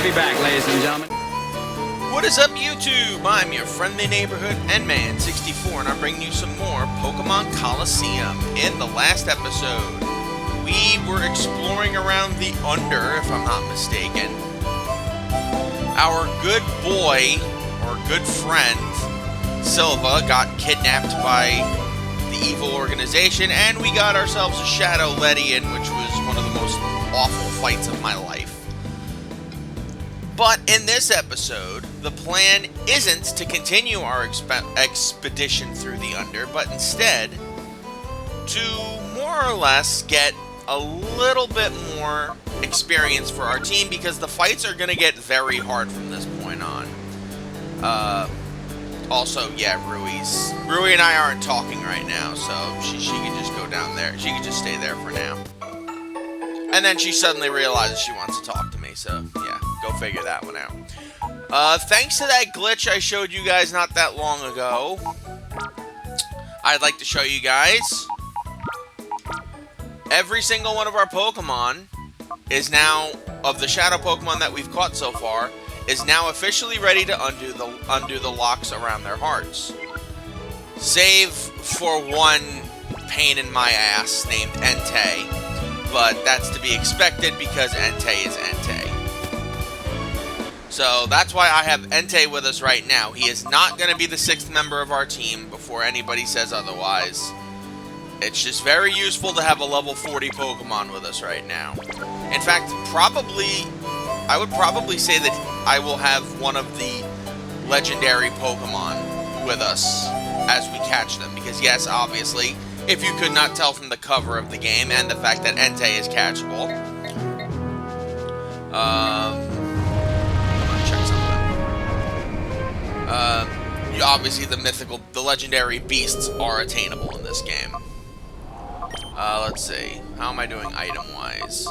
We'll be back, ladies and gentlemen. What is up, YouTube? I'm your friendly neighborhood N-Man 64, and I'm bringing you some more Pokémon Colosseum. In the last episode, we were exploring around the Under, if I'm not mistaken. Our good boy, or good friend, Silva, got kidnapped by the evil organization, and we got ourselves a Shadow Ledian, which was one of the most awful fights of my life. But in this episode, the plan isn't to continue our expedition through the Under, but instead to more or less get a little bit more experience for our team, because the fights are going to get very hard from this point on. Also, yeah, Rui and I aren't talking right now, so she can just go down there. She can just stay there for now. And then she suddenly realizes she wants to talk to me, so yeah, go figure that one out. Thanks to that glitch I showed you guys not that long ago, I'd like to show you guys every single one of our Pokemon is now, of the Shadow Pokemon that we've caught so far, is now officially ready to undo the locks around their hearts. Save for one pain in my ass named Entei, but that's to be expected because Entei is Entei. So that's why I have Entei with us right now. He is not going to be the 6th member of our team before anybody says otherwise. It's just very useful to have a level 40 Pokemon with us right now. In fact, I would probably say that I will have one of the legendary Pokemon with us as we catch them. Because yes, obviously, if you could not tell from the cover of the game and the fact that Entei is catchable. I'm gonna check something. Obviously the legendary beasts are attainable in this game. Let's see. How am I doing item-wise?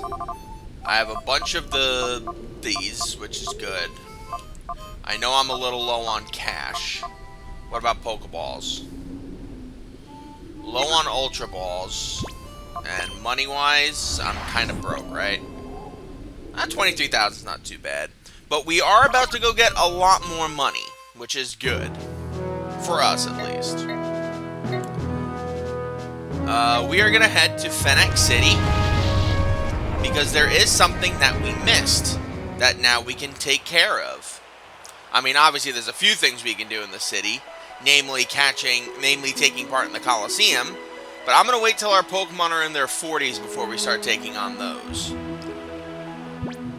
I have a bunch of these, which is good. I know I'm a little low on cash. What about Pokeballs? Low on Ultra Balls. And money-wise, I'm kind of broke, right? 23,000 is not too bad. But we are about to go get a lot more money, which is good. For us, at least. We are going to head to Fennec City, because there is something that we missed that now we can take care of. I mean, obviously there's a few things we can do in the city, namely taking part in the Colosseum, but I'm going to wait till our Pokemon are in their 40s before we start taking on those.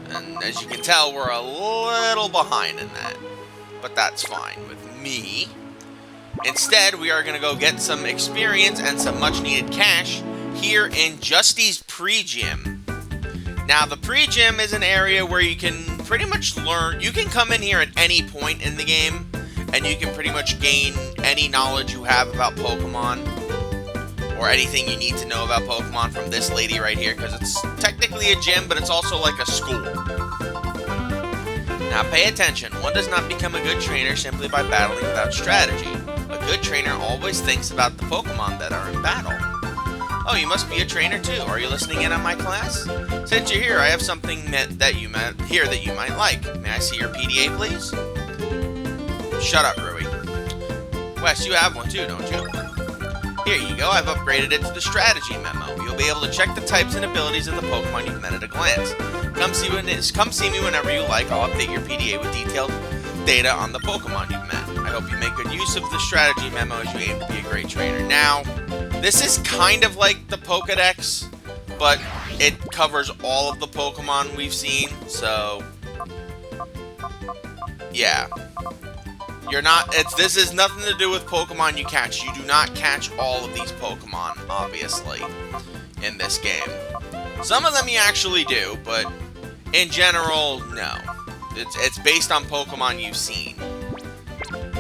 And as you can tell, we're a little behind in that, but that's fine with me. Instead, we are going to go get some experience and some much-needed cash here in Justy's pre-gym. Now, the pre-gym is an area where you can pretty much learn. You can come in here at any point in the game, and you can pretty much gain any knowledge you have about Pokemon, or anything you need to know about Pokemon from this lady right here, because it's technically a gym, but it's also like a school. Now, pay attention. One does not become a good trainer simply by battling without strategy. A good trainer always thinks about the Pokemon that are in battle. Oh, you must be a trainer too. Are you listening in on my class? Since you're here, I have something that you might like. May I see your PDA, please? Shut up, Rui. Wes, you have one too, don't you? Here you go. I've upgraded it to the strategy memo. You'll be able to check the types and abilities of the Pokemon you've met at a glance. Come see me whenever you like. I'll update your PDA with detailed data on the Pokemon you've met. I hope you make good use of the strategy memo as you aim to be a great trainer. Now, this is kind of like the Pokedex, but it covers all of the Pokemon we've seen, so yeah. This is nothing to do with Pokemon you catch. You do not catch all of these Pokemon, obviously, in this game. Some of them you actually do, but in general, no. It's based on Pokemon you've seen.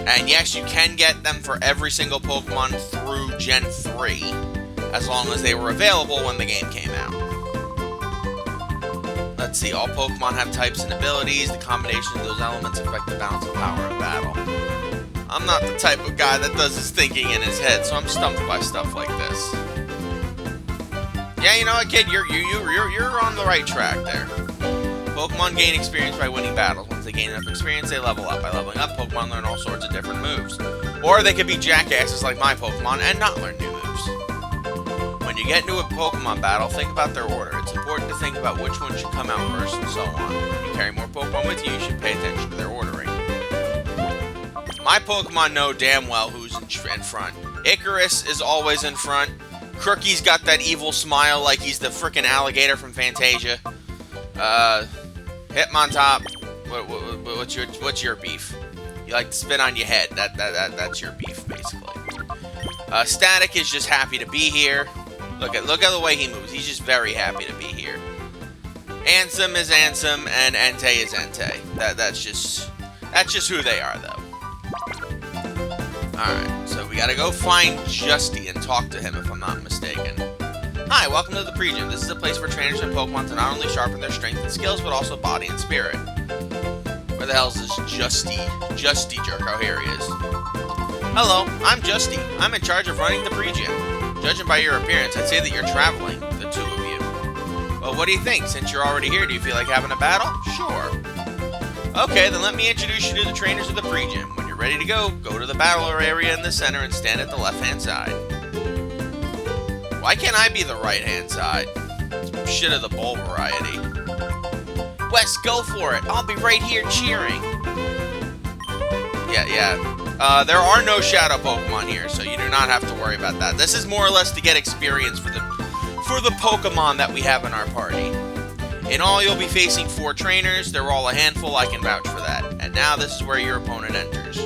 And yes, you can get them for every single Pokemon through Gen 3, as long as they were available when the game came out. Let's see, all Pokemon have types and abilities. The combination of those elements affect the balance of power in battle. I'm not the type of guy that does his thinking in his head, so I'm stumped by stuff like this. Yeah, you know what, kid? You're on the right track there. Pokemon gain experience by winning battles. Once they gain enough experience, they level up. By leveling up, Pokemon learn all sorts of different moves. Or they could be jackasses like my Pokemon and not learn new moves. When you get into a Pokemon battle, think about their order. It's important to think about which one should come out first and so on. When you carry more Pokemon with you, you should pay attention to their ordering. My Pokemon know damn well who's in front. Icarus is always in front. Crookie's got that evil smile like he's the frickin' alligator from Fantasia. Hitmontop, what's your beef? You like to spit on your head. That's your beef, basically. Static is just happy to be here. Look at the way he moves. He's just very happy to be here. Ansem is Ansem, and Entei is Entei. That's just who they are, though. Alright, so we gotta go find Justy and talk to him, if I'm not mistaken. Hi, welcome to the Pre-Gym. This is a place for trainers and Pokemon to not only sharpen their strength and skills, but also body and spirit. Where the hell is this Justy? Justy jerk. Oh, here he is. Hello, I'm Justy. I'm in charge of running the Pre-Gym. Judging by your appearance, I'd say that you're traveling, the two of you. Well, what do you think? Since you're already here, do you feel like having a battle? Sure. Okay, then let me introduce you to the trainers of the Pre-Gym. When you're ready to go to the battle area in the center and stand at the left-hand side. Why can't I be the right-hand side? It's shit of the bowl variety. Wes, go for it. I'll be right here cheering. Yeah. There are no Shadow Pokemon here, so you do not have to worry about that. This is more or less to get experience for the Pokemon that we have in our party. In all, you'll be facing 4 trainers. They're all a handful, I can vouch for that. And now this is where your opponent enters.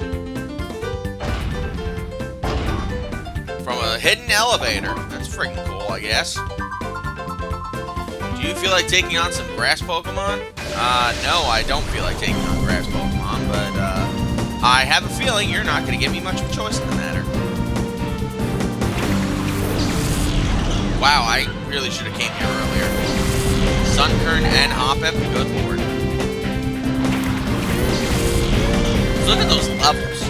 From a hidden elevator. That's freaking cool, I guess. Do you feel like taking on some grass Pokemon? No, I don't feel like taking on grass Pokemon, but, I have a feeling you're not going to give me much of a choice in the matter. Wow, I really should have came here earlier. Sunkern and Hoppip, good lord. Look at those levels.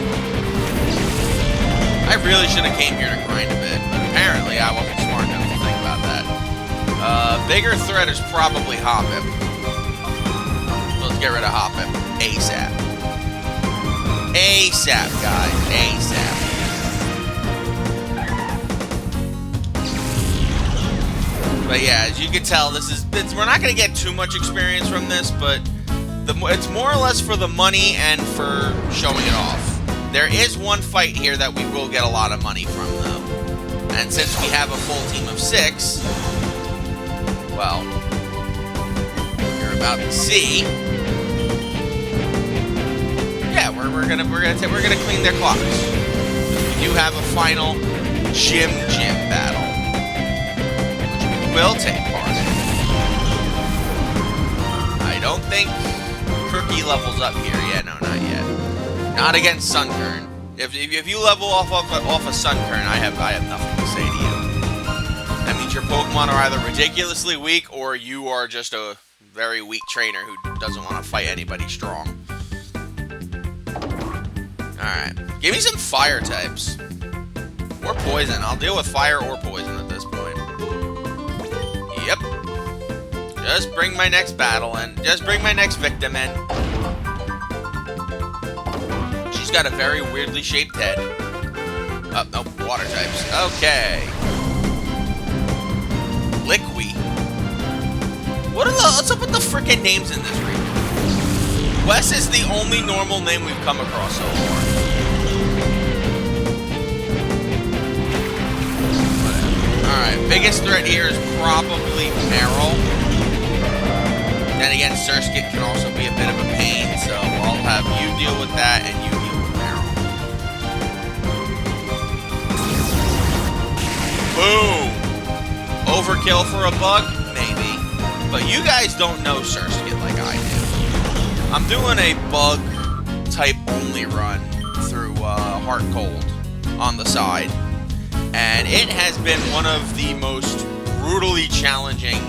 I really should have came here to grind a bit, but apparently I wasn't smart enough to think about that. Bigger threat is probably Hoppip. So let's get rid of Hoppip. ASAP. ASAP, guys. ASAP. But yeah, as you can tell, we're not going to get too much experience from this, but it's more or less for the money and for showing it off. There is one fight here that we will get a lot of money from, though. And since we have a full team of 6, well, you're about to see. Yeah, we're gonna clean their clocks. We do have a final gym battle, which we will take part in. I don't think Crookie levels up here. Yeah, no, not yet. Not against Sunkern. If you level off a Sunkern, I have nothing to say to you. That means your Pokemon are either ridiculously weak, or you are just a very weak trainer who doesn't want to fight anybody strong. Alright. Give me some fire types. Or poison. I'll deal with fire or poison at this point. Yep. Just bring my next battle in. Just bring my next victim in. She's got a very weirdly shaped head. Oh, no, water types. Okay. Liqui. What's up with the frickin' names in this region? Wes is the only normal name we've come across so far. Alright, biggest threat here is probably Meryl. Then again, Surskit can also be a bit of a pain, so I'll have you deal with that and you deal with Meryl. Boom! Overkill for a bug? Maybe. But you guys don't know Surskit like I do. I'm doing a bug type only run through Heart Cold on the side, and it has been one of the most brutally challenging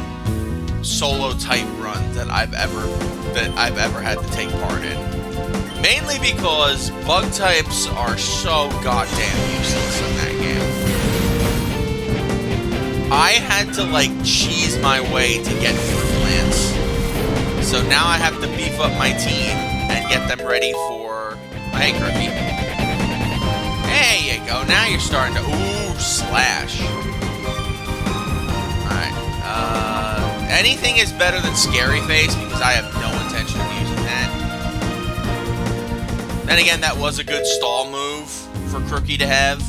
solo type runs that I've ever had to take part in. Mainly because bug types are so goddamn useless in that game. I had to like cheese my way to get through Lance. So now I have to beef up my team and get them ready for... Hey, Crookie. There you go. Now you're starting to... Ooh, slash. Alright. Anything is better than Scary Face because I have no intention of using that. Then again, that was a good stall move for Crookie to have.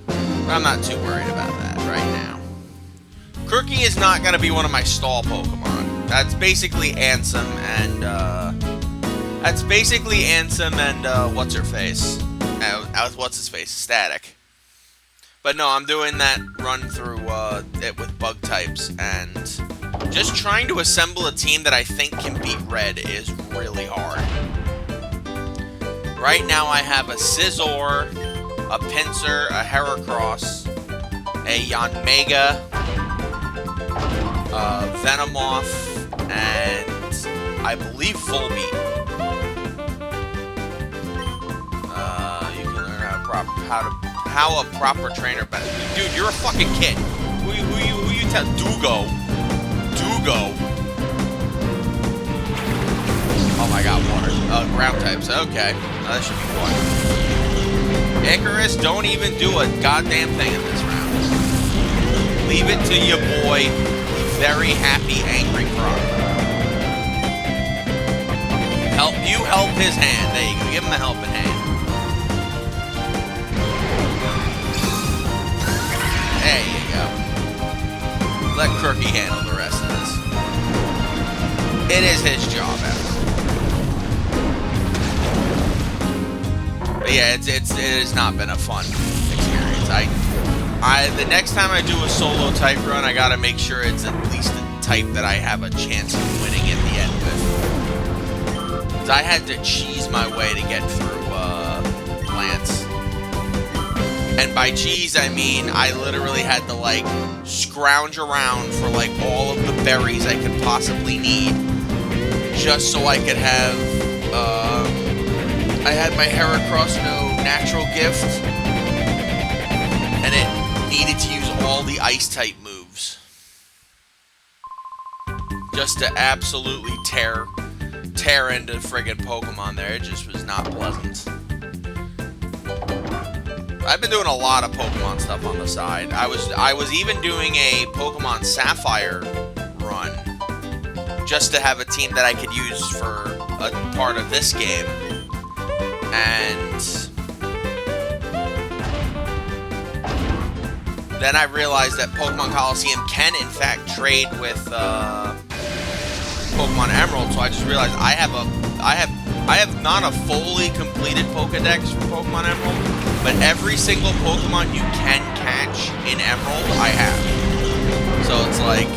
But I'm not too worried about that right now. Crookie is not going to be one of my stall Pokemon. That's basically Ansem and, what's-her-face? What's-his-face? Static. But no, I'm doing that run through, it with bug types, and just trying to assemble a team that I think can beat Red is really hard. Right now I have a Scizor, a Pinsir, a Heracross, a Yanmega, Venomoth, and I believe Volbeat. You can learn how a proper trainer better. Dude, you're a fucking kid. Who you tell? Dugo. Oh my god, water. Ground types. Okay. That should be fun. Icarus, don't even do a goddamn thing in this round. Leave it to your boy, the very happy, angry Croc. Help his hand. There you go. Give him a helping hand. There you go. Let Crookie handle the rest of this. It is his job, after. But yeah, it has not been a fun experience. The next time I do a solo type run, I gotta make sure it's at least a type that I have a chance of winning at the end with. Because I had to cheese my way to get through Lance. And by cheese, I mean I literally had to like scrounge around for like all of the berries I could possibly need, just so I could have. I had my Heracross no natural gift, and it needed to use all the Ice-type moves. Just to absolutely tear into friggin' Pokemon there. It just was not pleasant. I've been doing a lot of Pokemon stuff on the side. I was even doing a Pokemon Sapphire run, just to have a team that I could use for a part of this game. And then I realized that Pokémon Colosseum can, in fact, trade with Pokémon Emerald. So I just realized I have not a fully completed Pokédex for Pokémon Emerald, but every single Pokémon you can catch in Emerald, I have. So it's like,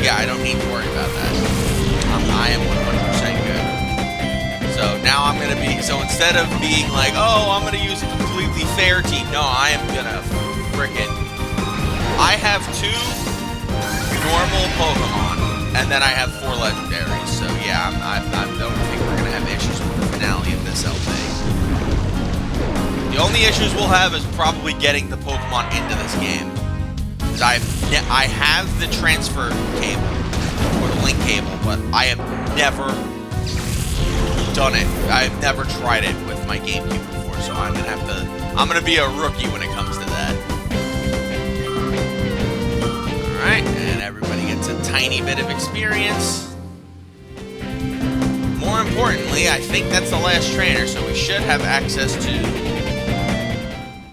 yeah, I don't need to worry about that. I am 100% good. So now I'm going to be... So instead of being like, oh, I'm going to use a completely fair team. No, I am going to frickin'... I have 2 normal Pokemon, and then I have 4 legendaries. So yeah, I don't think we're going to have issues with the finale of this LP. The only issues we'll have is probably getting the Pokemon into this game. Because I have the transfer cable. Or the link cable, but I have never done it. I've never tried it with my GameCube before, so I'm gonna be a rookie when it comes to that. Alright, and everybody gets a tiny bit of experience. More importantly, I think that's the last trainer, so we should have access to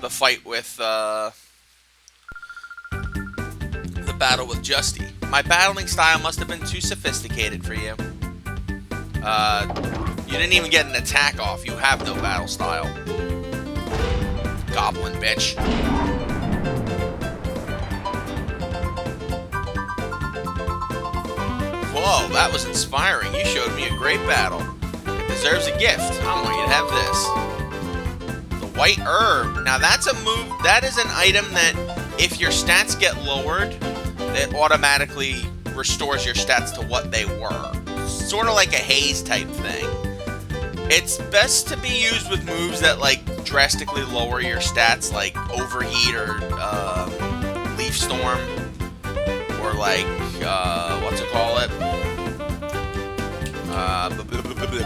the fight with, the battle with Justy. My battling style must have been too sophisticated for you. You didn't even get an attack off. You have no battle style. Goblin bitch. Whoa, that was inspiring. You showed me a great battle. It deserves a gift. I want you to have this. The White Herb. Now that's a move. That is an item that if your stats get lowered, it automatically restores your stats to what they were. Sort of like a haze type thing. It's best to be used with moves that like drastically lower your stats, like Overheat or Leaf Storm, or more like, what's it call it?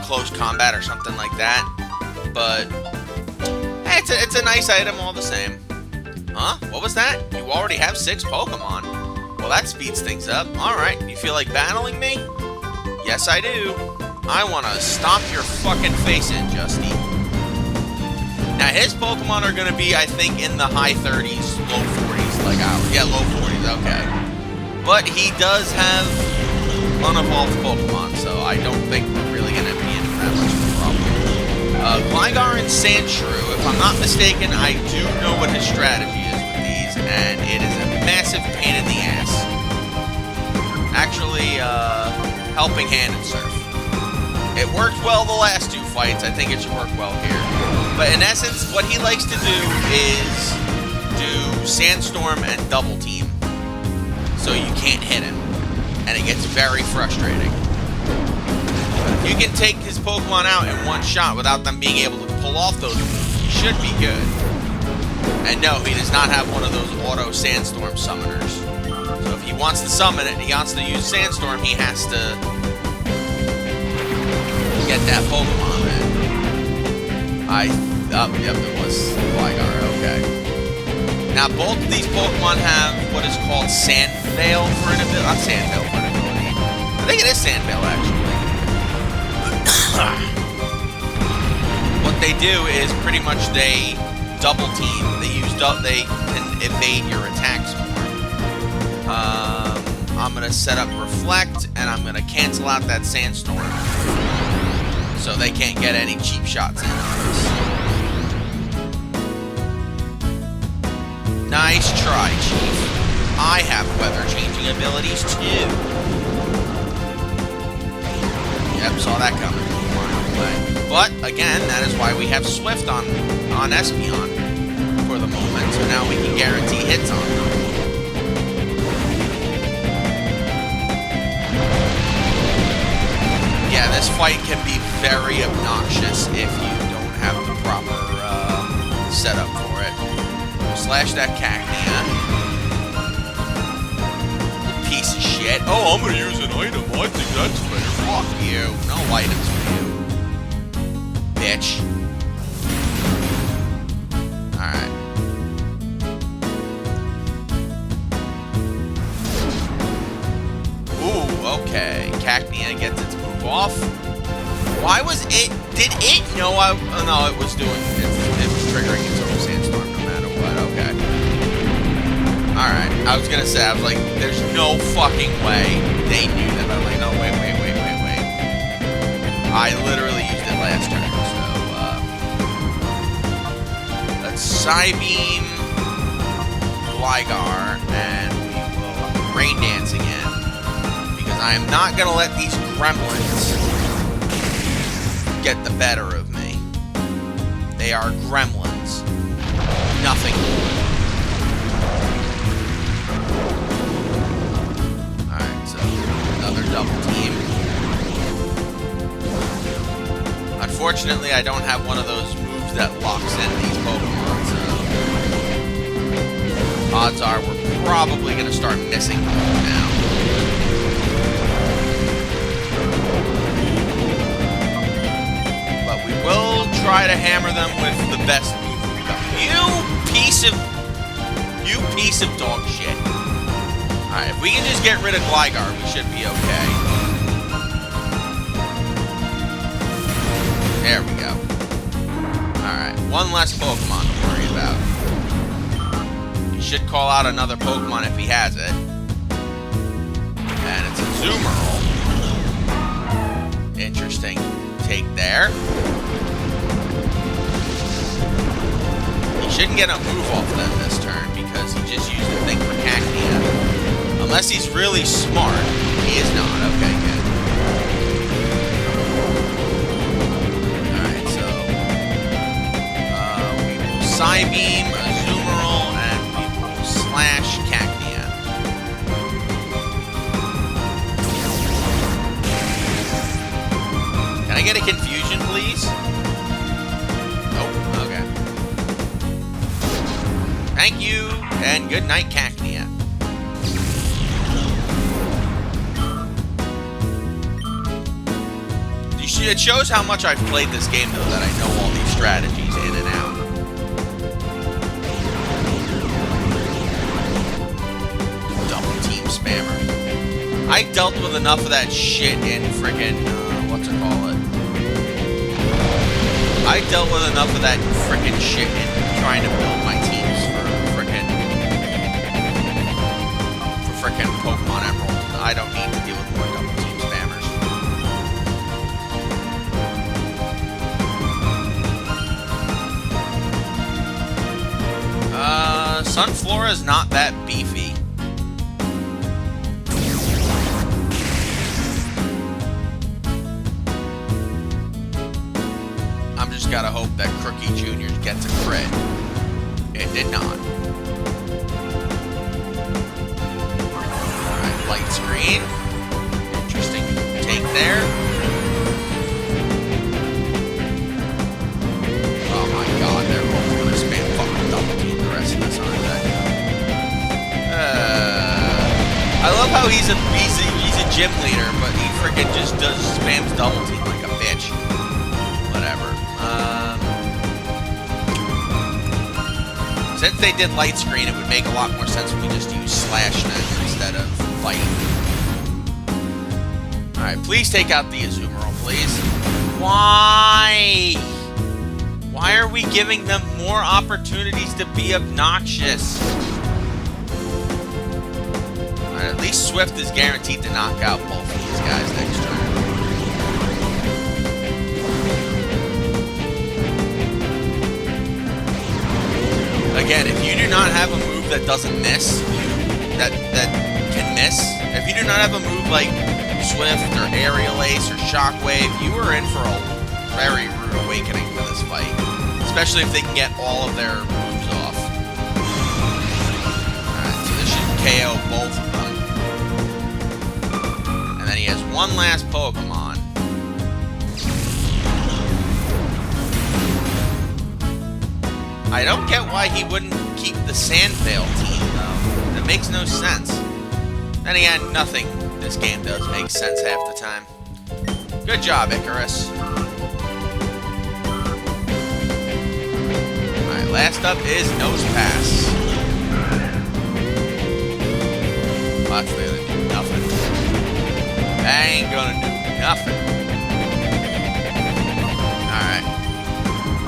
Close combat or something like that. But, hey, it's a nice item all the same. Huh? What was that? You already have 6 Pokemon. Well, that speeds things up. Alright, you feel like battling me? Yes, I do. I want to stomp your fucking face in, Justy. Now, his Pokemon are going to be, I think, in the high 30s, low 40s, like ours. Yeah, low 40s, okay. But he does have unevolved Pokemon, so I don't think we're really going to be in that much of a problem. Gligar and Sandshrew, if I'm not mistaken, I do know what his strategy is with these, and it is a massive pain in the ass. Actually, helping hand and surf. It worked well the last 2 fights. I think it should work well here. But in essence, what he likes to do is do Sandstorm and Double Team. So you can't hit him. And it gets very frustrating. If you can take his Pokemon out in one shot without them being able to pull off those moves, he should be good. And no, he does not have one of those auto Sandstorm summoners. So if he wants to summon it and he wants to use Sandstorm, he has to get that Pokemon in. Yep, it was Gligar, okay. Now, both of these Pokemon have what is called Sandveil for an ability. Not Sandveil for an ability. I think it is Sandveil, actually. What they do is pretty much they double team. They can evade your attacks more. I'm going to set up Reflect, and I'm going to cancel out that Sandstorm. So they can't get any cheap shots in on us. Nice try, Chief. I have weather-changing abilities, too. Yep, saw that coming. But, again, that is why we have Swift on Espeon for the moment. So now we can guarantee hits on them. Yeah, this fight can be very obnoxious if you don't have the proper setup for it. Slash that Cacnea. Piece of shit. Oh, I'm gonna use an item. I think that's better. Fuck you. No items for you. Bitch. Alright. Ooh, okay. Cacnea gets its move off. Why was it... Did it know I... Oh, no, it was doing... It was triggering its own Sandstorm no matter what. Okay. Alright. I was gonna say, I was like, there's no fucking way they knew that. I'm like, no, wait. I literally used it last turn, so, let's Psybeam Gligar, and we will Rain Dance again. Because I am not gonna let these gremlins get the better of me. They are gremlins. Nothing more. Alright, so another double team. Unfortunately, I don't have one of those moves that locks in these Pokemon, so odds are we're probably going to start missing them now. But we will try to hammer them with the best move we got. You piece of dog shit. Alright, if we can just get rid of Gligar, we should be okay. There we go. Alright, one less Pokemon to worry about. He should call out another Pokemon if he has it. And it's a Zoomerl. Interesting take there. He shouldn't get a move off then this turn because he just used the thing for Cacnea. Unless he's really smart. He is not. Okay, good. Alright, so we will Psybeam, Azumarill, and we will slash Cacnea. Can I get a confusion, please? Nope, okay. Thank you, and good night, Cacnea. It shows how much I've played this game, though, that I know all these strategies in and out. Double team spammer. I dealt with enough of that shit in frickin', what's it call it? I dealt with enough of that frickin' shit in trying to build my teams for frickin' Pokemon Emerald. I don't need to deal with more double team spammers. Sunflora's not that beefy. I'm just gotta hope that Crookie Jr. gets a crit. It did not. Alright, light screen. Interesting take there. Oh my god, they're both gonna spam fucking double team the rest of this, aren't they? I love how he's a gym leader, but he freaking just spams double team like a bitch. Whatever. Since they did light screen, it would make a lot more sense if we just use slash then instead of light. Alright, please take out the Azumarill, please. Why? Why are we giving them more opportunities to be obnoxious? Alright, at least Swift is guaranteed to knock out both of these guys next turn. Again, if you do not have a move that doesn't miss, that can miss, if you do not have a move like Swift or Aerial Ace or Shockwave, you are in for a very rude awakening for this fight. Especially if they can get all of their moves off. Alright, so this should KO both of them. And then he has one last Pokemon. I don't get why he wouldn't keep the Sandvale team, though. That makes no sense. Then again, nothing this game does make sense half the time. Good job, Icarus. Alright, last up is Nose Pass. Well, that's really nothing. That ain't gonna do nothing. Alright.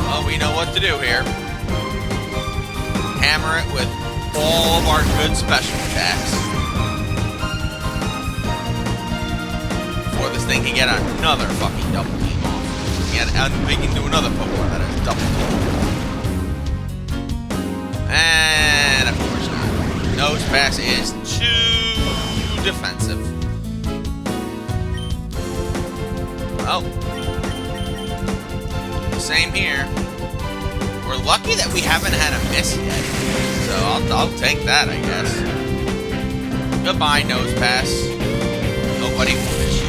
Well, we know what to do here. Hammer it with all of our good special attacks. Before this thing can get another fucking double team off. We can do another Pokemon that has double team. And of course not. Nose Pass is too defensive. Well, same here. We're lucky that we haven't had a miss yet, so I'll take that, I guess. Goodbye, Nose Pass. Nobody will miss you.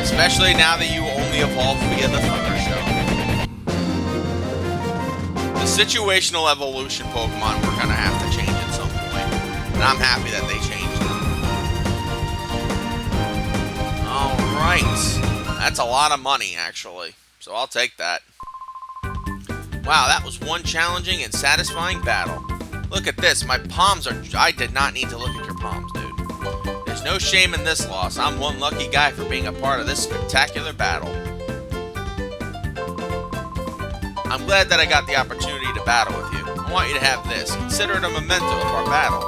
Especially now that you only evolve via the Thunder Stone. The situational evolution Pokemon we're gonna have to change at some point, and I'm happy that they changed them. Alright. That's a lot of money, actually, so I'll take that. Wow, that was one challenging and satisfying battle. Look at this, my palms are... I did not need to look at your palms, dude. There's no shame in this loss. I'm one lucky guy for being a part of this spectacular battle. I'm glad that I got the opportunity to battle with you. I want you to have this. Consider it a memento of our battle.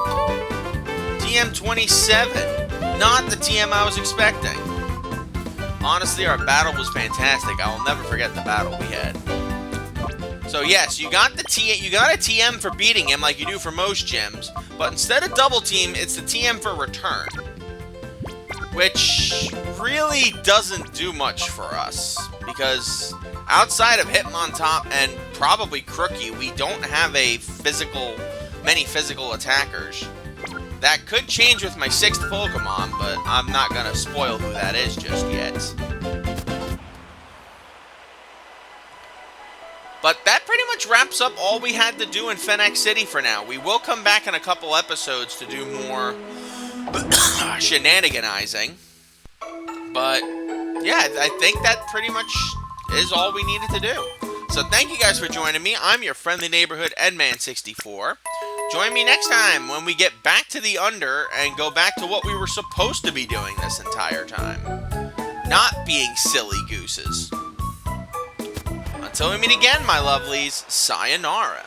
TM27. Not the TM I was expecting. Honestly, our battle was fantastic. I will never forget the battle we had. So yes, you got a TM for beating him like you do for most gyms, but instead of double team, it's the TM for return. Which really doesn't do much for us, because outside of Hitmontop and probably Crookie, we don't have many physical attackers. That could change with my 6th Pokemon, but I'm not gonna spoil who that is just yet. But that pretty much wraps up all we had to do in Fennec City for now. We will come back in a couple episodes to do more shenaniganizing. But yeah, I think that pretty much is all we needed to do. So thank you guys for joining me. I'm your friendly neighborhood Edman64. Join me next time when we get back to the Under and go back to what we were supposed to be doing this entire time. Not being silly gooses. Until we meet again, my lovelies, sayonara.